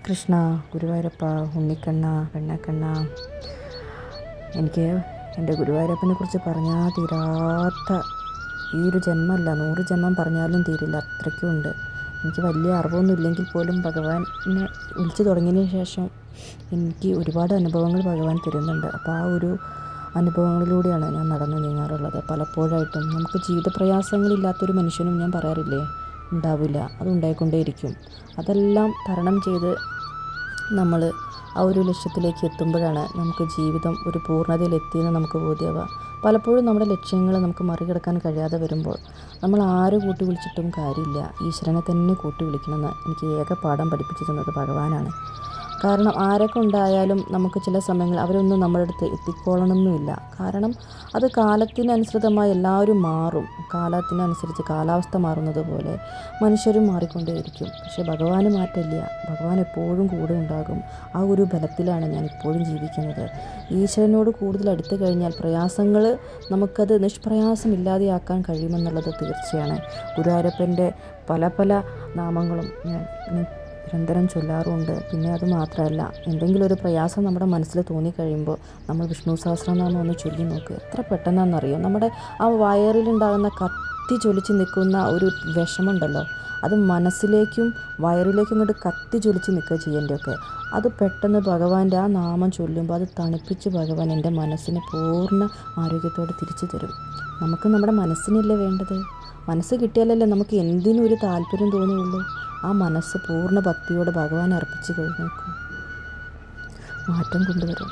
കൃഷ്ണ, ഗുരുവായൂരപ്പ, ഉണ്ണിക്കണ്ണ, വെണ്ണക്കണ്ണ, എനിക്ക് എൻ്റെ ഗുരുവായൂരപ്പനെ കുറിച്ച് പറഞ്ഞാൽ തീരാത്ത ഈ ഒരു ജന്മമല്ല 100 ജന്മം പറഞ്ഞാലും തീരില്ല, അത്രയ്ക്കുമുണ്ട്. എനിക്ക് വലിയ അറിവൊന്നും ഇല്ലെങ്കിൽ പോലും ഭഗവാനെ വിളിച്ചു തുടങ്ങിയതിന് ശേഷം എനിക്ക് ഒരുപാട് അനുഭവങ്ങൾ ഭഗവാൻ തരുന്നുണ്ട്. അപ്പോൾ ആ ഒരു അനുഭവങ്ങളിലൂടെയാണ് ഞാൻ നടന്നു നീങ്ങാറുള്ളത്. പലപ്പോഴായിട്ടും നമുക്ക് ജീവിത പ്രയാസങ്ങളില്ലാത്തൊരു മനുഷ്യനും ഞാൻ പറയാറില്ലേ ഉണ്ടാവില്ല, അതുണ്ടായിക്കൊണ്ടേയിരിക്കും. അതെല്ലാം തരണം ചെയ്ത് നമ്മൾ ആ ഒരു ലക്ഷ്യത്തിലേക്ക് എത്തുമ്പോഴാണ് നമുക്ക് ജീവിതം ഒരു പൂർണ്ണതയിലെത്തിയെന്ന് നമുക്ക് ബോധ്യമാവുക. പലപ്പോഴും നമ്മുടെ ലക്ഷ്യങ്ങൾ നമുക്ക് മറികടക്കാൻ കഴിയാതെ വരുമ്പോൾ നമ്മൾ ആര് കൂട്ടി വിളിച്ചിട്ടും കാര്യമില്ല, ഈശ്വരനെ തന്നെ കൂട്ടി വിളിക്കണമെന്ന് എനിക്ക് ഏക പാഠം പഠിപ്പിച്ചു തന്നത് ഭഗവാനാണ്. കാരണം ആരൊക്കെ ഉണ്ടായാലും നമുക്ക് ചില സമയങ്ങളിൽ അവരൊന്നും നമ്മുടെ അടുത്ത് എത്തിക്കോളണമെന്നുമില്ല. കാരണം അത് കാലത്തിനനുസൃതമായി എല്ലാവരും മാറും. കാലത്തിനനുസരിച്ച് കാലാവസ്ഥ മാറുന്നത് പോലെ മനുഷ്യരും മാറിക്കൊണ്ടേയിരിക്കും. പക്ഷേ ഭഗവാന് മാറ്റമില്ല. ഭഗവാൻ എപ്പോഴും കൂടെ ഉണ്ടാകും. ആ ഒരു ബലത്തിലാണ് ഞാൻ ഇപ്പോഴും ജീവിക്കുന്നത്. ഈശ്വരനോട് കൂടുതൽ അടുത്ത് കഴിഞ്ഞാൽ പ്രയാസങ്ങൾ നമുക്കത് നിഷ്പ്രയാസം ഇല്ലാതെയാക്കാൻ കഴിയുമെന്നുള്ളത് തീർച്ചയാണ്. ഗുരുവായൂരപ്പൻ്റെ പല നാമങ്ങളും ഞാൻ നിരന്തരം ചൊല്ലാറുമുണ്ട്. പിന്നെ അത് മാത്രമല്ല, എന്തെങ്കിലും ഒരു പ്രയാസം നമ്മുടെ മനസ്സിൽ തോന്നിക്കഴിയുമ്പോൾ നമ്മൾ വിഷ്ണു സഹസ്രനാമം ഒന്ന് ചൊല്ലി നോക്കുക. എത്ര പെട്ടെന്നാണെന്നറിയാം. നമ്മുടെ ആ വയറിലുണ്ടാകുന്ന കത്തി ജ്വലിച്ച് നിൽക്കുന്ന ഒരു വിഷമമുണ്ടല്ലോ, അത് മനസ്സിലേക്കും വയറിലേക്കും ഇങ്ങോട്ട് കത്തി ജ്വലിച്ച് നിൽക്കുക ചെയ്യേണ്ടതൊക്കെ, അത് പെട്ടെന്ന് ഭഗവാന്റെ ആ നാമം ചൊല്ലുമ്പോൾ അത് തണുപ്പിച്ച് ഭഗവാൻ എൻ്റെ മനസ്സിനെ പൂർണ്ണ ആരോഗ്യത്തോടെ തിരിച്ചു തരും. നമുക്ക് നമ്മുടെ മനസ്സിനല്ലേ വേണ്ടത്? മനസ്സ് കിട്ടിയാലല്ലേ നമുക്ക് എന്തിനും ഒരു താല്പര്യം തോന്നുകയുള്ളൂ. ആ മനസ്സ് പൂർണ്ണ ഭക്തിയോടെ ഭഗവാൻ അർപ്പിച്ച് നോക്കും, മാറ്റം കൊണ്ടുവരും.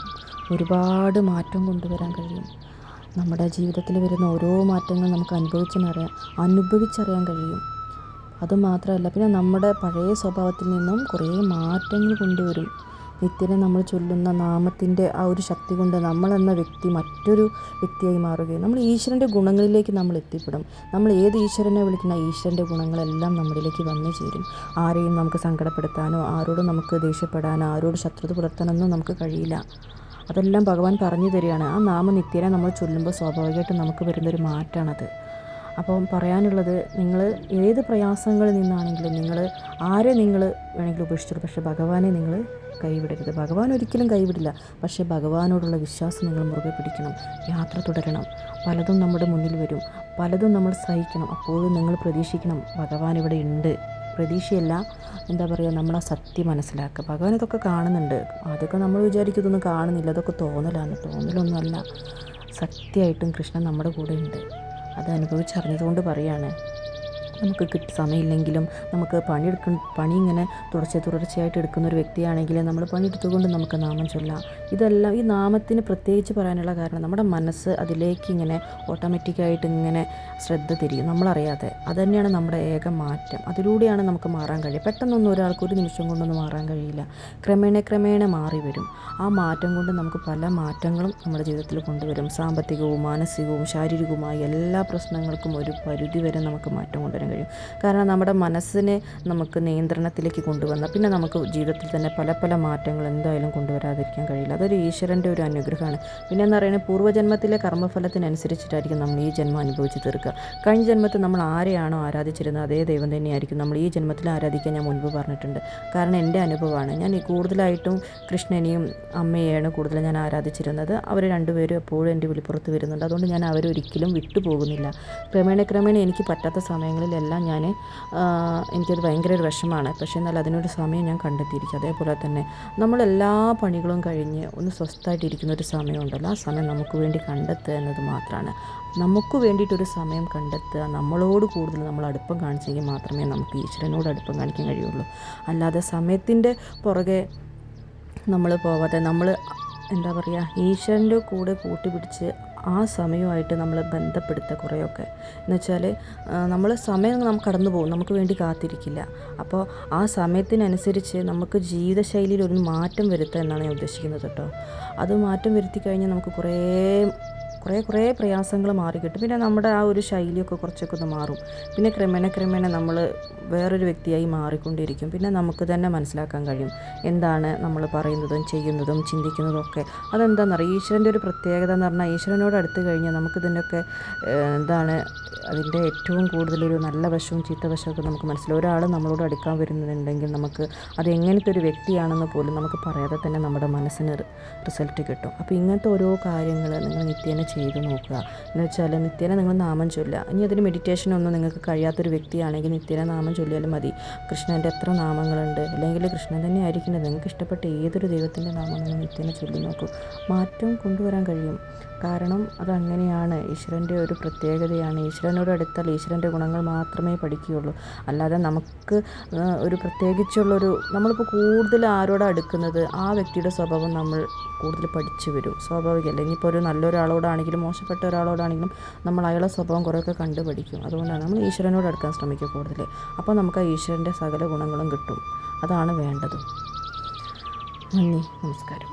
ഒരുപാട് മാറ്റം കൊണ്ടുവരാൻ കഴിയും. നമ്മുടെ ജീവിതത്തിൽ വരുന്ന ഓരോ മാറ്റങ്ങൾ നമുക്ക് അനുഭവിച്ചറിയാൻ കഴിയും. അതുമാത്രമല്ല, പിന്നെ നമ്മുടെ പഴയ സ്വഭാവത്തിൽ നിന്നും കുറേ മാറ്റങ്ങൾ കൊണ്ടുവരും. നിത്യനെ നമ്മൾ ചൊല്ലുന്ന നാമത്തിൻ്റെ ആ ഒരു ശക്തി കൊണ്ട് നമ്മളെന്ന വ്യക്തി മറ്റൊരു വ്യക്തിയായി മാറുകയും നമ്മൾ ഈശ്വരൻ്റെ ഗുണങ്ങളിലേക്ക് നമ്മൾ എത്തിപ്പെടും. നമ്മൾ ഏത് ഈശ്വരനെ വിളിക്കുന്ന ഈശ്വരൻ്റെ ഗുണങ്ങളെല്ലാം നമ്മളിലേക്ക് വന്നു ചേരും. ആരെയും നമുക്ക് സങ്കടപ്പെടുത്താനോ ആരോടും നമുക്ക് ദേഷ്യപ്പെടാനോ ആരോട് ശത്രുത പുലർത്താനൊന്നും നമുക്ക് കഴിയില്ല. അതെല്ലാം ഭഗവാൻ പറഞ്ഞു തരികയാണ്. ആ നാമം നിത്യനെ നമ്മൾ ചൊല്ലുമ്പോൾ സ്വാഭാവികമായിട്ടും നമുക്ക് വരുന്നൊരു മാറ്റമാണത്. അപ്പം പറയാനുള്ളത്, നിങ്ങൾ ഏത് പ്രയാസങ്ങളിൽ നിന്നാണെങ്കിലും ആരെ നിങ്ങൾ വേണമെങ്കിലും ഉപേക്ഷിച്ചോളൂ, പക്ഷേ ഭഗവാനെ നിങ്ങൾ കൈവിടരുത്. ഭഗവാൻ ഒരിക്കലും കൈവിടില്ല. പക്ഷേ ഭഗവാനോടുള്ള വിശ്വാസം നിങ്ങൾ മുറുകെ പിടിക്കണം, യാത്ര തുടരണം. പലതും നമ്മുടെ മുന്നിൽ വരും, പലതും നമ്മൾ സഹിക്കണം. അപ്പോഴും നിങ്ങൾ പ്രതീക്ഷിക്കണം ഭഗവാൻ ഇവിടെ ഉണ്ട്. പ്രതീക്ഷയല്ല, എന്താ പറയുക, നമ്മളാ സത്യം മനസ്സിലാക്കുക. ഭഗവാൻ ഇതൊക്കെ കാണുന്നുണ്ട്. അതൊക്കെ നമ്മൾ വിചാരിക്കും ഇതൊന്നും കാണുന്നില്ല, അതൊക്കെ തോന്നലൊന്നുമല്ല. സത്യമായിട്ടും കൃഷ്ണൻ നമ്മുടെ കൂടെ ഉണ്ട്. അത് അനുഭവിച്ചറിഞ്ഞതുകൊണ്ട് പറയാണ്. നമുക്ക് സമയമില്ലെങ്കിലും നമുക്ക് പണി ഇങ്ങനെ തുടർച്ചയായിട്ട് എടുക്കുന്ന ഒരു വ്യക്തിയാണെങ്കിൽ നമ്മൾ പണിയെടുത്തുകൊണ്ട് നമുക്ക് നാമം ചൊല്ലാം. ഇതെല്ലാം ഈ നാമത്തിന് പ്രത്യേകിച്ച് പറയാനുള്ള കാരണം, നമ്മുടെ മനസ്സ് അതിലേക്ക് ഇങ്ങനെ ഓട്ടോമാറ്റിക്കായിട്ട് ഇങ്ങനെ ശ്രദ്ധ തിരിയും നമ്മളറിയാതെ. അത് തന്നെയാണ് നമ്മുടെ ഏക മാറ്റം. അതിലൂടെയാണ് നമുക്ക് മാറാൻ കഴിയുക. പെട്ടെന്നൊന്നും ഒരാൾക്ക് ഒരു നിമിഷം കൊണ്ടൊന്നും മാറാൻ കഴിയില്ല. ക്രമേണ മാറി വരും. ആ മാറ്റം കൊണ്ട് നമുക്ക് പല മാറ്റങ്ങളും നമ്മുടെ ജീവിതത്തിൽ കൊണ്ടുവരും. സാമ്പത്തികവും മാനസികവും ശാരീരികവുമായ എല്ലാ പ്രശ്നങ്ങൾക്കും ഒരു പരിധി വരെ നമുക്ക് മാറ്റം കൊണ്ടുവരാൻ കഴിയും. കാരണം നമ്മുടെ മനസ്സിനെ നമുക്ക് നിയന്ത്രണത്തിലേക്ക് കൊണ്ടുവന്നാൽ പിന്നെ നമുക്ക് ജീവിതത്തിൽ തന്നെ പല മാറ്റങ്ങൾ എന്തായാലും കൊണ്ടുവരാതിരിക്കാൻ കഴിയില്ല. അതൊരു ഈശ്വരൻ്റെ ഒരു അനുഗ്രഹമാണ്. പിന്നെ എന്ന് പറയുന്നത്, പൂർവ്വജന്മത്തിലെ കർമ്മഫലത്തിനനുസരിച്ചിട്ടായിരിക്കും നമ്മൾ ഈ ജന്മം അനുഭവിച്ച് തീർക്കുക. കഴിഞ്ഞ ജന്മത്തിൽ നമ്മൾ ആരെയാണോ ആരാധിച്ചിരുന്നത് അതേ ദൈവം തന്നെയായിരിക്കും നമ്മൾ ഈ ജന്മത്തിൽ ആരാധിക്കാൻ ഞാൻ മുൻപ് പറഞ്ഞിട്ടുണ്ട്. കാരണം എൻ്റെ അനുഭവമാണ്. ഞാൻ കൂടുതലായിട്ടും കൃഷ്ണനെയും അമ്മയെയാണ് കൂടുതൽ ഞാൻ ആരാധിച്ചിരുന്നത്. അവർ രണ്ടുപേരും എപ്പോഴും എൻ്റെ വിളിപ്പുറത്ത് വരുന്നുണ്ട്. അതുകൊണ്ട് ഞാൻ അവരൊരിക്കലും വിട്ടുപോകുന്നില്ല. ക്രമേണ എനിക്ക് പറ്റാത്ത സമയങ്ങളിലെല്ലാം എനിക്കത് ഭയങ്കര ഒരു വിഷമമാണ്. പക്ഷേ എന്നാൽ അതിനൊരു സമയം ഞാൻ കണ്ടെത്തിയിരിക്കും. അതേപോലെ തന്നെ നമ്മളെല്ലാ പണികളും കഴിഞ്ഞ് ഒന്ന് സ്വസ്ഥമായിട്ടിരിക്കുന്ന ഒരു സമയമുണ്ടല്ലോ, ആ സമയം നമുക്ക് വേണ്ടി കണ്ടെത്തുക എന്നത് മാത്രമാണ്. നമുക്ക് വേണ്ടിയിട്ടൊരു സമയം കണ്ടെത്തുക, നമ്മളോട് കൂടുതൽ നമ്മൾ അടുപ്പം കാണിച്ചെങ്കിൽ മാത്രമേ നമുക്ക് ഈശ്വരനോട് അടുപ്പം കാണിക്കാൻ കഴിയുള്ളൂ. അല്ലാതെ സമയത്തിൻ്റെ പുറകെ നമ്മൾ പോവാതെ നമ്മൾ എന്താ പറയുക, ഈശ്വരൻ്റെ കൂടെ കൂട്ടിപ്പിടിച്ച് ആ സമയമായിട്ട് നമ്മൾ ബന്ധപ്പെടുത്തുക. കുറേയൊക്കെ എന്നുവെച്ചാൽ നമ്മൾ സമയം നമുക്ക് കടന്നു പോകും, നമുക്ക് വേണ്ടി കാത്തിരിക്കില്ല. അപ്പോൾ ആ സമയത്തിനനുസരിച്ച് നമുക്ക് ജീവിതശൈലിയിൽ ഒരു മാറ്റം വരുത്തുക എന്നാണ് ഞാൻ ഉദ്ദേശിക്കുന്നത് കേട്ടോ. അത് മാറ്റം വരുത്തി കഴിഞ്ഞാൽ നമുക്ക് കുറേ പ്രയാസങ്ങൾ മാറിക്കിട്ടും. പിന്നെ നമ്മുടെ ആ ഒരു ശൈലിയൊക്കെ കുറച്ചൊക്കെ ഒന്ന് മാറും. പിന്നെ ക്രമേണ നമ്മൾ വേറൊരു വ്യക്തിയായി മാറിക്കൊണ്ടിരിക്കും. പിന്നെ നമുക്ക് തന്നെ മനസ്സിലാക്കാൻ കഴിയും എന്താണ് നമ്മൾ പറയുന്നതും ചെയ്യുന്നതും ചിന്തിക്കുന്നതും ഒക്കെ. അതെന്താണെന്നറിയാം, ഈശ്വരൻ്റെ ഒരു പ്രത്യേകത എന്ന് പറഞ്ഞാൽ ഈശ്വരനോട് അടുത്ത് കഴിഞ്ഞാൽ നമുക്കിതിൻ്റെയൊക്കെ എന്താണ് അതിൻ്റെ ഏറ്റവും കൂടുതലൊരു നല്ല വശവും ചീത്ത വശമൊക്കെ നമുക്ക് മനസ്സിലാവും. ഒരാൾ നമ്മളോട് അടുക്കാൻ വരുന്നുണ്ടെങ്കിൽ നമുക്ക് അത് എങ്ങനത്തെ ഒരു വ്യക്തിയാണെന്ന് പോലും നമുക്ക് പറയാതെ തന്നെ നമ്മുടെ മനസ്സിന് റിസൾട്ട് കിട്ടും. അപ്പോൾ ഇങ്ങനത്തെ ഓരോ കാര്യങ്ങൾ നിങ്ങൾ നിത്യേന ചെയ്ത് നോക്കുക. എന്ന് വെച്ചാൽ നിത്യേന നിങ്ങൾ നാമം ചൊല്ലുക. ഇനി അതിന് മെഡിറ്റേഷനൊന്നും നിങ്ങൾക്ക് കഴിയാത്തൊരു വ്യക്തിയാണെങ്കിൽ നിത്യേന നാമം ചൊല്ലിയാലും മതി. കൃഷ്ണൻ്റെ എത്ര നാമങ്ങളുണ്ട്, അല്ലെങ്കിൽ കൃഷ്ണൻ തന്നെ ആയിരിക്കുന്നത്, നിങ്ങൾക്ക് ഇഷ്ടപ്പെട്ട ഏതൊരു ദൈവത്തിൻ്റെ നാമം നിങ്ങൾ നിത്യേന ചൊല്ലി നോക്കൂ. മാറ്റം കൊണ്ടുവരാൻ കഴിയും. കാരണം അതങ്ങനെയാണ്, ഈശ്വരൻ്റെ ഒരു പ്രത്യേകതയാണ്. ഈശ്വരനോട് അടുത്താൽ ഈശ്വരൻ്റെ ഗുണങ്ങൾ മാത്രമേ പഠിക്കുകയുള്ളൂ. അല്ലാതെ നമുക്ക് ഒരു പ്രത്യേകിച്ചുള്ളൊരു നമ്മളിപ്പോൾ കൂടുതൽ ആരോട് അടുക്കുന്നത് ആ വ്യക്തിയുടെ സ്വഭാവം നമ്മൾ കൂടുതൽ പഠിച്ചു വരും. സ്വാഭാവികമല്ല. ഇനിയിപ്പോൾ ഒരു നല്ലൊരാളോടാണെങ്കിലും മോശപ്പെട്ട ഒരാളോടാണെങ്കിലും നമ്മൾ അയാളുടെ സ്വഭാവം കുറേയൊക്കെ കണ്ടു പഠിക്കും. അതുകൊണ്ടാണ് നമ്മൾ ഈശ്വരനോട് അടുക്കാൻ ശ്രമിക്കുക കൂടുതൽ. അപ്പോൾ നമുക്ക് ആ ഈശ്വരൻ്റെ സകല ഗുണങ്ങളും കിട്ടും. അതാണ് വേണ്ടത്. നന്ദി, നമസ്കാരം.